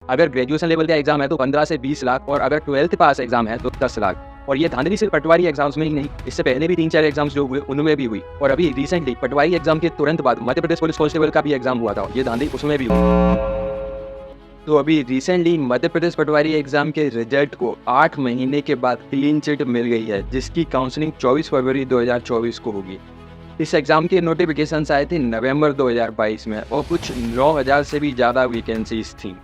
अगर graduation level का exam है तो 15 से 20 लाख, और अगर 12th पास एग्जाम है तो 10 लाख। और ये धांधली सिर्फ पटवारी एग्जाम्स में ही नहीं, इससे पहले भी 3-4 एग्जाम्स जो हुए उनमें भी हुई। और अभी रिसेंटली पटवारी एग्जाम के तुरंत बाद मध्य प्रदेश पुलिस कांस्टेबल का भी एग्जाम हुआ था, ये धांधली उसमें भी हुई। तो अभी रिसेंटली मध्य प्रदेश पटवारी एग्जाम के रिजल्ट को 8 महीने के बाद क्लीन चिट मिल गई है, जिसकी काउंसलिंग 24 फरवरी 2024 को होगी। इस एग्जाम के नोटिफिकेशंस आए थे नवंबर 2022 में, और कुछ 9000 से भी ज़्यादा वैकेंसीज थी।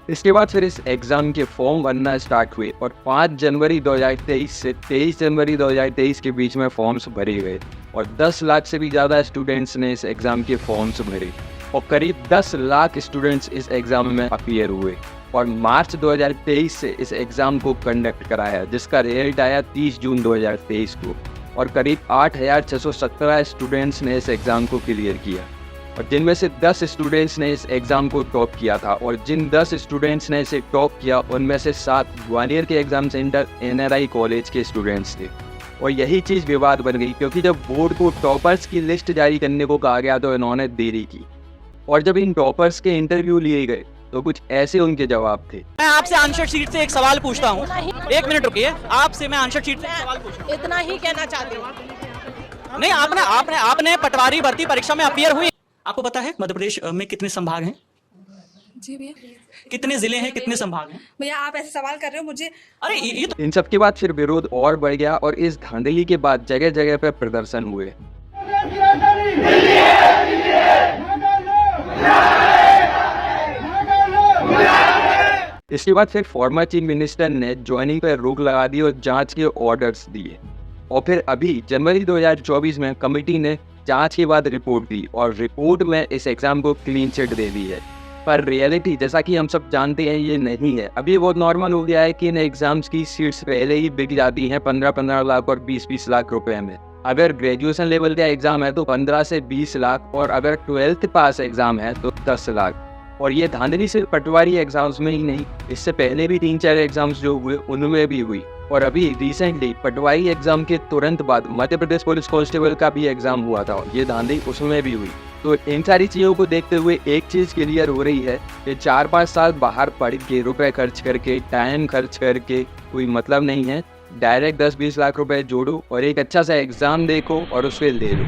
इसके बाद फिर इस एग्ज़ाम के फॉर्म बनना स्टार्ट हुए, और 5 जनवरी 2023 से 23 जनवरी 2023 के बीच में फॉर्म्स भरे गए, और 10 लाख से भी ज़्यादा स्टूडेंट्स ने इस एग्ज़ाम के फॉर्म्स भरे, और करीब 10 लाख स्टूडेंट्स इस एग्ज़ाम में अपीयर हुए। और मार्च 2023 से इस एग्ज़ाम को कंडक्ट कराया, जिसका रिजल्ट आया 30 जून 2023 को, और करीब 8617 स्टूडेंट्स ने इस एग्ज़ाम को क्लियर किया, और जिनमें से 10 स्टूडेंट्स ने इस एग्ज़ाम को टॉप किया था। और जिन 10 स्टूडेंट्स ने इसे टॉप किया उनमें से 7 ग्वालियर के एग्ज़ाम सेंटर NRI कॉलेज के स्टूडेंट्स थे। और यही चीज़ विवाद बन गई, क्योंकि जब बोर्ड को टॉपर्स की लिस्ट जारी करने को कहा गया तो इन्होंने देरी की, और जब इन टॉपर्स के इंटरव्यू लिए गए तो कुछ ऐसे उनके जवाब थे। मैं आपसे आंसर शीट से एक सवाल पूछता हूँ, एक मिनट रुकिए, आपसे मैं आंसर शीट से एक सवाल पूछता हूँ। इतना ही कहना चाहती हूँ। नहीं, आपने पटवारी भर्ती परीक्षा में अपीयर हुई। आपको पता है मध्य प्रदेश में कितने संभाग हैं? जी भैया। कितने जिले हैं, कितने संभाग हैं? भैया आप ऐसे सवाल कर रहे हो मुझे। अरे ये तो इन सब के बाद फिर विरोध और बढ़ गया, और इस धांधली के बाद जगह जगह पर प्रदर्शन हुए। इसके बाद फिर फॉर्मर चीफ मिनिस्टर ने ज्वाइनिंग पर रोक लगा दी और जांच के ऑर्डर्स दिए, और फिर अभी जनवरी 2024 में कमेटी ने जांच के बाद रिपोर्ट दी, और रिपोर्ट में इस एग्जाम को क्लीन चिट दे दी है। पर रियलिटी जैसा कि हम सब जानते हैं ये नहीं है। अभी बहुत नॉर्मल हो गया है कि इन एग्जाम्स की सीट्स पहले ही बिक जाती हैं 15-15 लाख और 20-20 लाख रुपए में। अगर ग्रेजुएशन लेवल का एग्जाम है तो 15 से 20 लाख, और अगर 12th पास एग्जाम है तो 10 लाख। और ये धांधली सिर्फ पटवारी एग्जाम्स में ही नहीं, इससे पहले भी 3-4 एग्जाम्स जो हुए उनमें भी हुई। और अभी रिसेंटली पटवारी एग्जाम के तुरंत बाद मध्य प्रदेश पुलिस कांस्टेबल का भी एग्जाम हुआ था, ये धांधली उसमें भी हुई। तो इन सारी चीज़ों को देखते हुए एक चीज़ क्लियर हो रही है कि 4-5 साल बाहर पढ़ के रुपए खर्च करके, टाइम खर्च करके कोई मतलब नहीं है। डायरेक्ट 10-20 लाख रुपए जोड़ो और एक अच्छा सा एग्ज़ाम देखो और उससे ले लो।